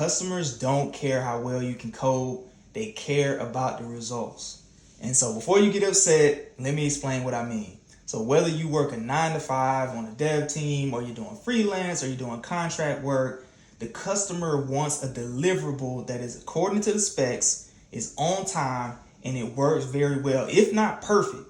Customers don't care how well you can code. They care about the results. And so before you get upset, let me explain what I mean. So whether you work a 9 to 5 on a dev team, or you're doing freelance, or you're doing contract work, the customer wants a deliverable that is according to the specs, is on time, and it works very well, if not perfect.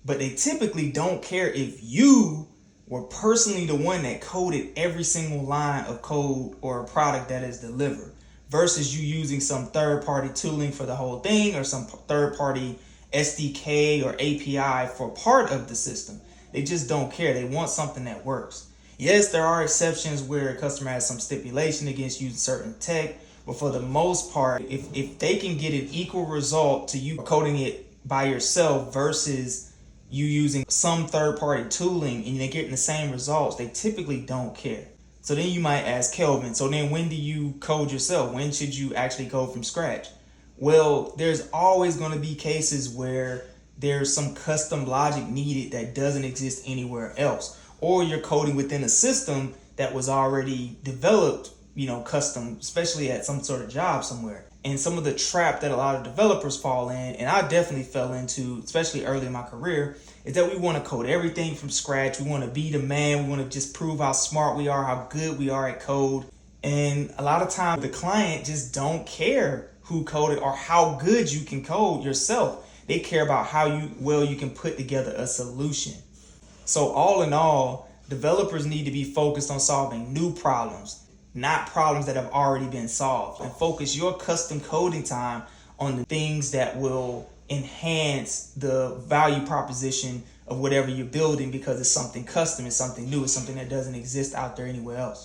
But they typically don't care if you were personally the one that coded every single line of code or a product that is delivered, versus you using some third-party tooling for the whole thing, or some third-party SDK or API for part of the system. They just don't care. They want something that works. Yes, there are exceptions where a customer has some stipulation against using certain tech, but for the most part, if they can get an equal result to you coding it by yourself versus you using some third-party tooling and they're getting the same results, they typically don't care. So then you might ask, Kelvin, so then when do you code yourself? When should you actually code from scratch? Well, there's always going to be cases where there's some custom logic needed that doesn't exist anywhere else, or you're coding within a system that was already developed, custom, especially at some sort of job somewhere. And some of the trap that a lot of developers fall in, and I definitely fell into, especially early in my career, is that we want to code everything from scratch. We want to be the man. We want to just prove how smart we are, how good we are at code. And a lot of times the client just don't care who coded or how good you can code yourself. They care about how well you can put together a solution. So all in all, developers need to be focused on solving new problems, not problems that have already been solved, and focus your custom coding time on the things that will enhance the value proposition of whatever you're building, because it's something custom, it's something new, it's something that doesn't exist out there anywhere else.